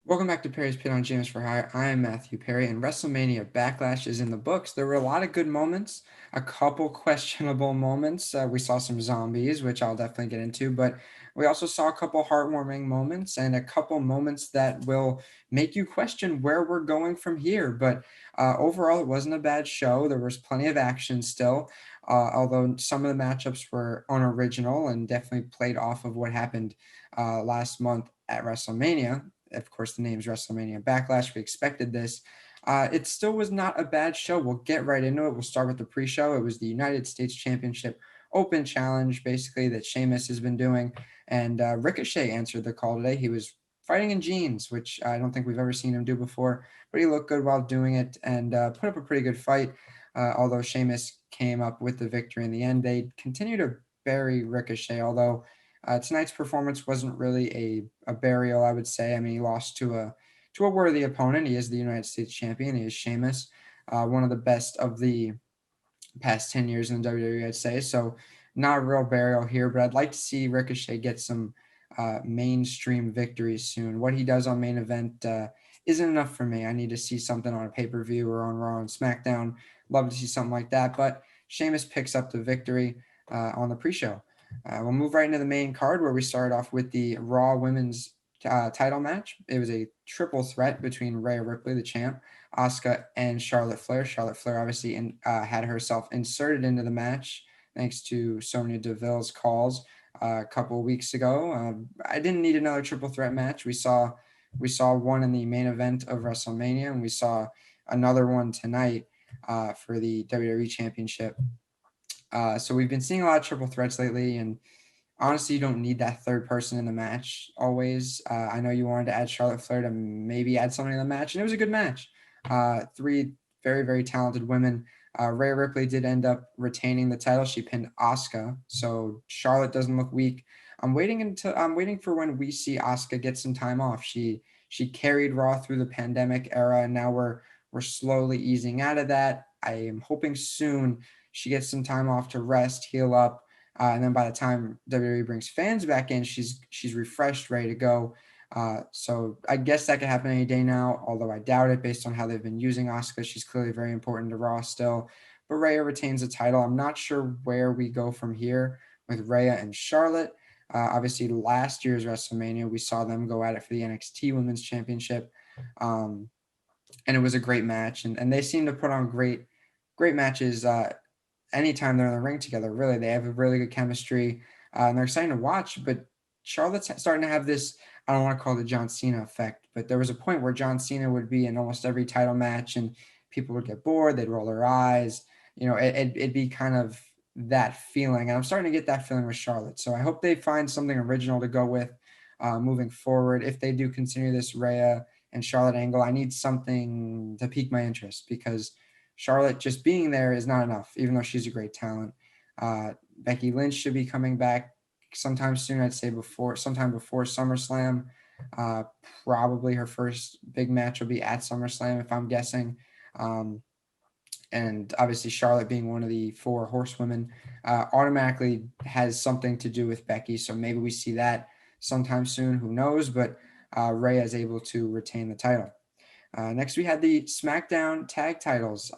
Welcome back to Perry's Pit on James for Hire. I am Matthew Perry, and WrestleMania Backlash is in the books. There were a lot of good moments, a couple questionable moments. We saw some zombies, which I'll definitely get into, but we also saw a couple heartwarming moments and a couple moments that will make you question where we're going from here. But overall, it wasn't a bad show. There was plenty of action still, although some of the matchups were unoriginal and definitely played off of what happened last month at WrestleMania. Of course, the name's WrestleMania Backlash. We expected this. It still was not a bad show. We'll get right into it. We'll start with the pre-show. It was the United States Championship Open Challenge, basically, that Sheamus has been doing. And Ricochet answered the call today. He was fighting in jeans, which I don't think we've ever seen him do before, but he looked good while doing it and put up a pretty good fight. Although Sheamus came up with the victory in the end, they continue to bury Ricochet, although tonight's performance wasn't really a burial, I would say. I mean, he lost to a worthy opponent. He is the United States champion. He is Sheamus, one of the best of the past 10 years in the WWE, I'd say. So not a real burial here, but I'd like to see Ricochet get some mainstream victories soon. What he does on main event isn't enough for me. I need to see something on a pay-per-view or on Raw and SmackDown. Love to see something like that. But Sheamus picks up the victory on the pre-show. We'll move right into the main card where we start off with the Raw Women's title match. It was a triple threat between Rhea Ripley, the champ, Asuka, and Charlotte Flair. Charlotte Flair obviously had herself inserted into the match thanks to Sonya Deville's calls a couple of weeks ago. I didn't need another triple threat match. We saw one in the main event of WrestleMania, and we saw another one tonight for the WWE Championship. So we've been seeing a lot of triple threats lately, and honestly, you don't need that third person in the match always. I know you wanted to add Charlotte Flair to maybe add something in the match, and it was a good match. Three very, very talented women. Rhea Ripley did end up retaining the title. She pinned Asuka, so Charlotte doesn't look weak. I'm waiting for when we see Asuka get some time off. She carried Raw through the pandemic era, and now we're slowly easing out of that. I am hoping soon she gets some time off to rest, heal up, and then by the time WWE brings fans back in, she's refreshed, ready to go. So I guess that could happen any day now, although I doubt it based on how they've been using Asuka. She's clearly very important to Raw still. But Rhea retains the title. I'm not sure where we go from here with Rhea and Charlotte. Obviously, last year's WrestleMania, we saw them go at it for the NXT Women's Championship. And it was a great match. And they seem to put on great matches anytime they're in the ring together. Really, they have a really good chemistry, and they're exciting to watch. But Charlotte's starting to have this. I don't want to call it the John Cena effect, but there was a point where John Cena would be in almost every title match, and people would get bored. They'd roll their eyes. It'd be kind of that feeling, and I'm starting to get that feeling with Charlotte. So I hope they find something original to go with moving forward. If they do continue this Rhea and Charlotte angle, I need something to pique my interest because Charlotte just being there is not enough, even though she's a great talent. Becky Lynch should be coming back sometime soon. I'd say sometime before SummerSlam. Uh, Probably her first big match will be at SummerSlam, if I'm guessing. And obviously, Charlotte being one of the four horsewomen automatically has something to do with Becky. So maybe we see that sometime soon. Who knows? But Rhea is able to retain the title. Next, we had the SmackDown tag titles.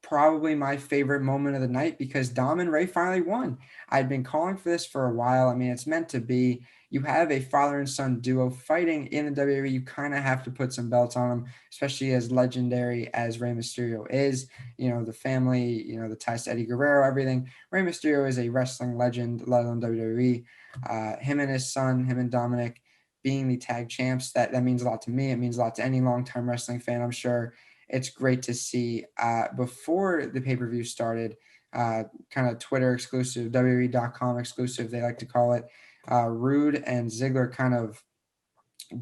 Probably my favorite moment of the night because Dom and Ray finally won. I'd been calling for this for a while. I mean, it's meant to be. You have a father and son duo fighting in the WWE. You kind of have to put some belts on them, especially as legendary as Rey Mysterio is. The family, the ties to Eddie Guerrero, everything. Rey Mysterio is a wrestling legend, let alone WWE. Him and his son, him and Dominic, being the tag champs, that means a lot to me. It means a lot to any long-time wrestling fan, I'm sure. It's great to see. Before the pay-per-view started, kind of Twitter exclusive, WWE.com exclusive, they like to call it, Rude and Ziggler kind of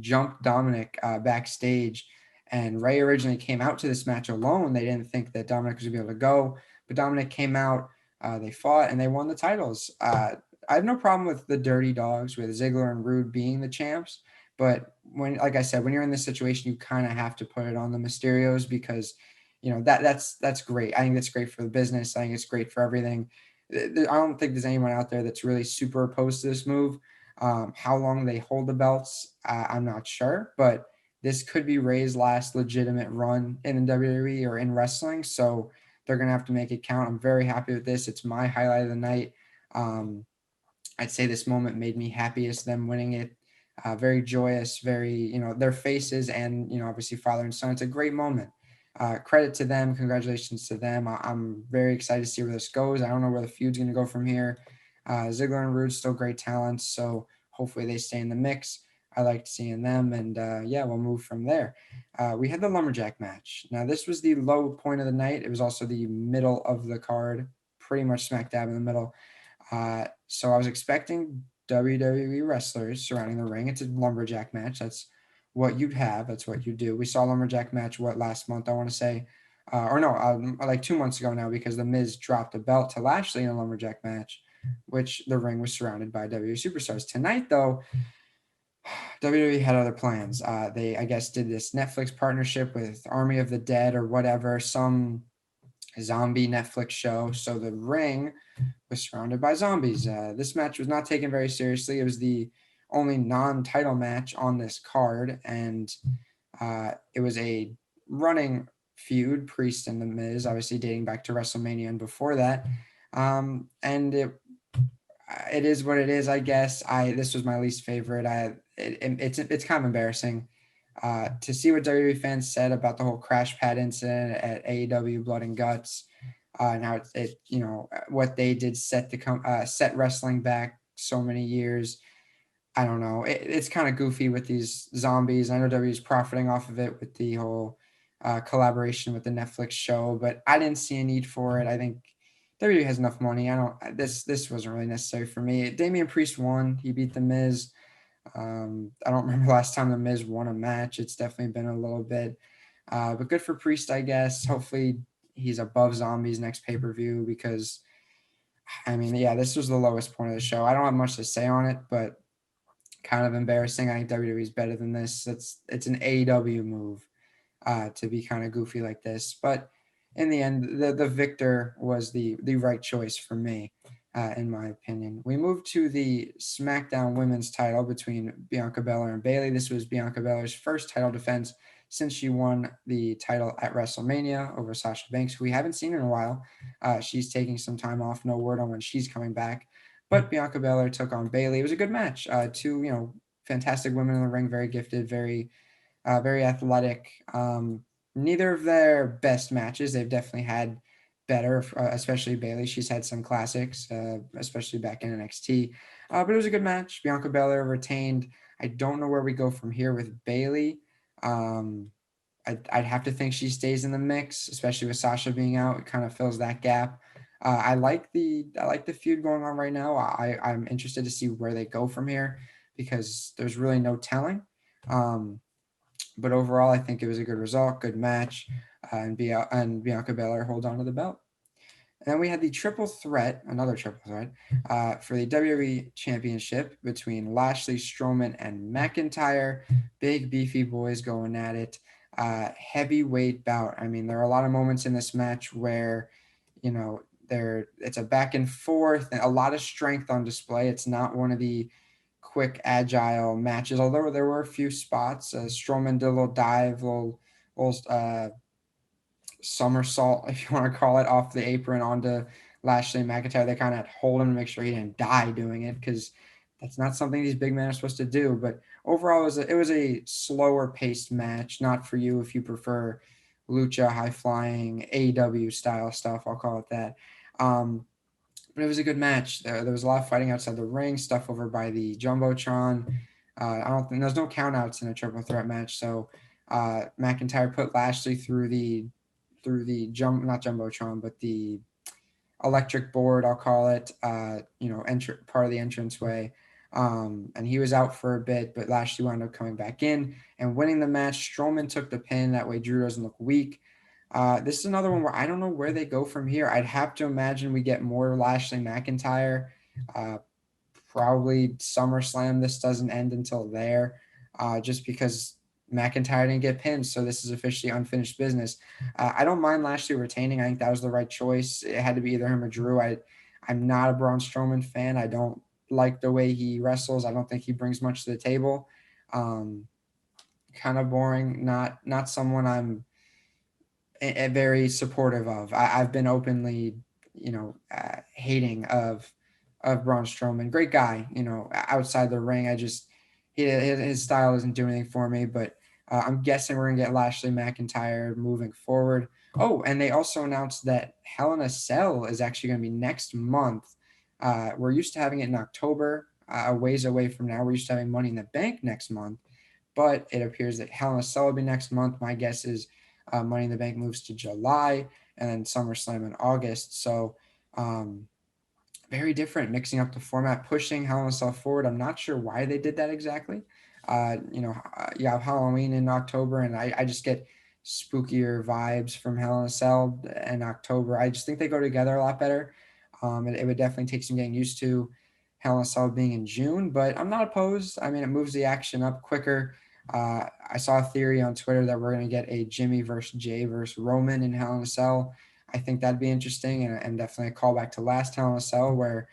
jumped Dominic backstage. And Ray originally came out to this match alone. They didn't think that Dominic was going to be able to go, but Dominic came out. They fought and they won the titles. I have no problem with the Dirty Dogs, with Ziggler and Rude being the champs. But like I said, when you're in this situation, you kind of have to put it on the Mysterios because, that's great. I think that's great for the business. I think it's great for everything. I don't think there's anyone out there that's really super opposed to this move. How long they hold the belts, I'm not sure, but this could be Ray's last legitimate run in the WWE or in wrestling. So they're gonna have to make it count. I'm very happy with this. It's my highlight of the night. Um, I'd say this moment made me happiest, them winning it. Very joyous, very, their faces and, obviously father and son. It's a great moment. Credit to them. Congratulations to them. I'm very excited to see where this goes. I don't know where the feud's going to go from here. Ziggler and Rude still great talents. So hopefully they stay in the mix. I liked seeing them. And yeah, we'll move from there. We had the lumberjack match. Now, this was the low point of the night. It was also the middle of the card, pretty much smack dab in the middle. So I was expecting WWE wrestlers surrounding the ring. It's a lumberjack match. That's what you'd have. That's what you do. We saw a lumberjack match last month, I want to say, or no, like 2 months ago now, because the Miz dropped a belt to Lashley in a lumberjack match, which the ring was surrounded by WWE superstars. Tonight, though, WWE had other plans. They, I guess, did this Netflix partnership with Army of the Dead or whatever, some zombie Netflix show. So the ring was surrounded by zombies. This match was not taken very seriously. It was the only non-title match on this card, and it was a running feud, Priest and The Miz, obviously dating back to WrestleMania and before that. And it is what it is, I guess. This was my least favorite. It's kind of embarrassing to see what WWE fans said about the whole crash pad incident at AEW Blood and Guts, and how what they did set wrestling back so many years. I don't know. It's kind of goofy with these zombies. I know WWE is profiting off of it with the whole collaboration with the Netflix show, but I didn't see a need for it. I think WWE has enough money. I don't. This wasn't really necessary for me. Damian Priest won. He beat the Miz. I don't remember last time the Miz won a match. It's definitely been a little bit, but good for Priest, I guess. Hopefully, he's above zombies next pay per view because, I mean, yeah, this was the lowest point of the show. I don't have much to say on it, but kind of embarrassing. I think WWE is better than this. It's an AEW move to be kind of goofy like this. But in the end, the victor was the right choice for me, in my opinion. We moved to the SmackDown Women's title between Bianca Belair and Bayley. This was Bianca Belair's first title defense since she won the title at WrestleMania over Sasha Banks, who we haven't seen in a while. She's taking some time off. No word on when she's coming back. But Bianca Belair took on Bayley. It was a good match. Two, fantastic women in the ring, very gifted, very athletic. Neither of their best matches. They've definitely had better, especially Bayley. She's had some classics, especially back in NXT. But it was a good match. Bianca Belair retained. I don't know where we go from here with Bayley. Um, I'd have to think she stays in the mix, especially with Sasha being out. It kind of fills that gap. I like the feud going on right now. I'm interested to see where they go from here because there's really no telling. Um, but overall, I think it was a good result, good match, and Bianca Belair hold on to the belt. And then we had the triple threat, another triple threat, for the WWE Championship between Lashley, Strowman, and McIntyre. Big beefy boys going at it. Heavyweight bout. I mean, there are a lot of moments in this match where, it's a back and forth and a lot of strength on display. It's not one of the quick, agile matches. Although there were a few spots, Strowman did a little dive, little somersault, if you want to call it, off the apron onto Lashley and McIntyre. They kind of hold him to make sure he didn't die doing it because that's not something these big men are supposed to do. But overall, it was a slower paced match. Not for you if you prefer lucha, high flying, AEW style stuff. I'll call it that. But it was a good match. There was a lot of fighting outside the ring, stuff over by the jumbotron. I don't think there's no countouts in a triple threat match. So McIntyre put Lashley through the not jumbotron, but the electric board, I'll call it. Part of the entranceway. And he was out for a bit, but Lashley wound up coming back in and winning the match. Strowman took the pin. That way Drew doesn't look weak. This is another one where I don't know where they go from here. I'd have to imagine we get more Lashley McIntyre. Uh, Probably SummerSlam. This doesn't end until there, just because McIntyre didn't get pinned. So this is officially unfinished business. I don't mind Lashley retaining. I think that was the right choice. It had to be either him or Drew. I'm not a Braun Strowman fan. I don't like the way he wrestles. I don't think he brings much to the table. Um, kind of boring. Not someone I'm very supportive of. I've been openly, hating of Braun Strowman. Great guy, outside the ring. I just his style doesn't do anything for me. But I'm guessing we're gonna get Lashley McIntyre moving forward. Oh, and they also announced that Hell in a Cell is actually gonna be next month. We're used to having it in October, a ways away from now. We're used to having Money in the Bank next month, but it appears that Hell in a Cell will be next month. My guess is Money in the Bank moves to July, and then SummerSlam in August. So um, very different, mixing up the format, pushing Hell in a Cell forward. I'm not sure why they did that exactly. You have Halloween in October, and I just get spookier vibes from Hell in a Cell in October. I just think they go together a lot better. It would definitely take some getting used to Hell in a Cell being in June, but I'm not opposed. I mean, it moves the action up quicker. I saw a theory on Twitter that we're going to get a Jimmy versus Jay versus Roman in Hell in a Cell. I think that'd be interesting, and definitely a callback to last Hell in a Cell where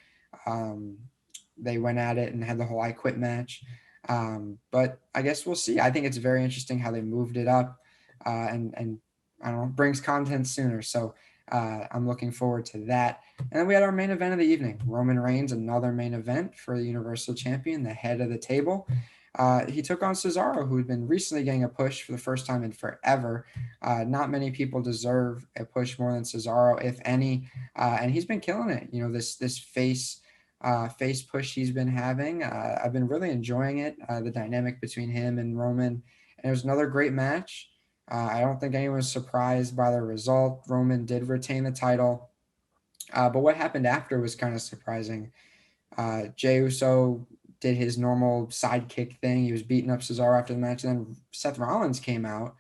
um, they went at it and had the whole I Quit match. But I guess we'll see. I think it's very interesting how they moved it up, and I don't know, brings content sooner. So I'm looking forward to that. And then we had our main event of the evening: Roman Reigns, another main event for the Universal Champion, the head of the table. He took on Cesaro, who had been recently getting a push for the first time in forever. Not many people deserve a push more than Cesaro, if any, and he's been killing it. This face push he's been having. I've been really enjoying it. The dynamic between him and Roman, and it was another great match. I don't think anyone was surprised by the result. Roman did retain the title, but what happened after was kind of surprising. Jey Uso did his normal sidekick thing. He was beating up Cesaro after the match. And then Seth Rollins came out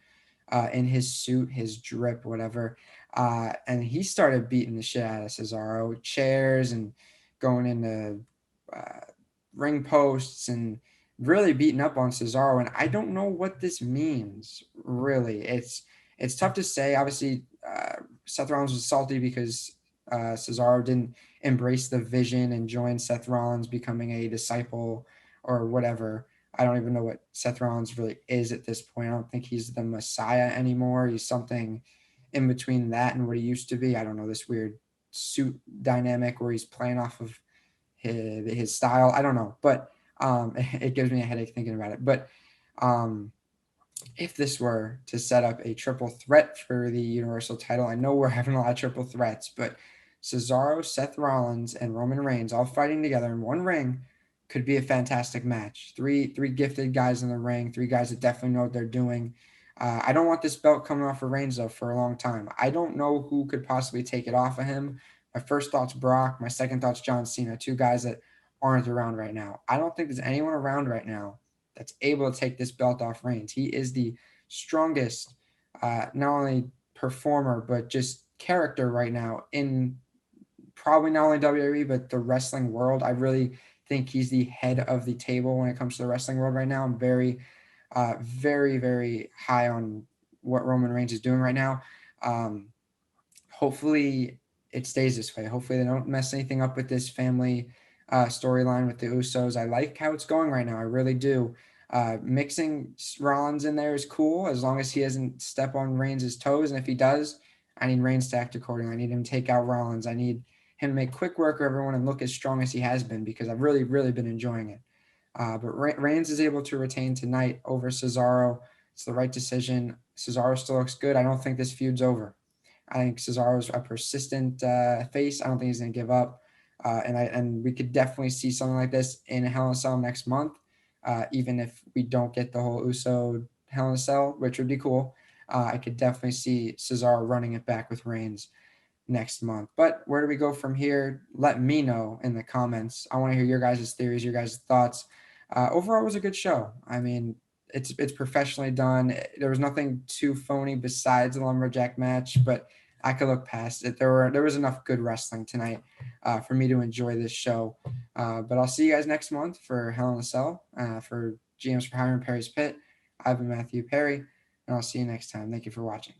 in his suit, his drip, whatever. And he started beating the shit out of Cesaro, chairs and going into uh, ring posts and really beating up on Cesaro. And I don't know what this means, really. It's tough to say. Obviously, Seth Rollins was salty because Cesaro didn't embrace the vision and join Seth Rollins becoming a disciple or whatever. I don't even know what Seth Rollins really is at this point. I don't think he's the Messiah anymore. He's something in between that and what he used to be. I don't know, this weird suit dynamic where he's playing off of his style. I don't know, but it gives me a headache thinking about it. But um, if this were to set up a triple threat for the Universal title, I know we're having a lot of triple threats, but Cesaro, Seth Rollins, and Roman Reigns all fighting together in one ring could be a fantastic match. Three gifted guys in the ring, three guys that definitely know what they're doing. I don't want this belt coming off of Reigns though for a long time. I don't know who could possibly take it off of him. My first thought's Brock. My second thought's John Cena. Two guys that aren't around right now. I don't think there's anyone around right now that's able to take this belt off Reigns. He is the strongest, not only performer but just character right now in probably not only WWE but the wrestling world. I really think he's the head of the table when it comes to the wrestling world right now. I'm very, very high on what Roman Reigns is doing right now. Um, Hopefully it stays this way. Hopefully they don't mess anything up with this family storyline with the Usos. I like how it's going right now. I really do. Mixing Rollins in there is cool as long as he doesn't step on Reigns' toes. And if he does, I need Reigns to act accordingly. I need him to take out Rollins. I need him to make quick work of everyone and look as strong as he has been because I've really, really been enjoying it. But Reigns is able to retain tonight over Cesaro. It's the right decision. Cesaro still looks good. I don't think this feud's over. I think Cesaro's a persistent face. I don't think he's going to give up. And we could definitely see something like this in a Hell in a Cell next month, even if we don't get the whole Uso Hell in a Cell, which would be cool. I could definitely see Cesaro running it back with Reigns next month. But where do we go from here? Let me know in the comments. I want to hear your guys' theories, your guys' thoughts. Overall, it was a good show. I mean, it's professionally done. There was nothing too phony besides the lumberjack match, but I could look past it. There was enough good wrestling tonight for me to enjoy this show. But I'll see you guys next month for Hell in a Cell. For GMs for Hiring Perry's Pit, I've been Matthew Perry, and I'll see you next time. Thank you for watching.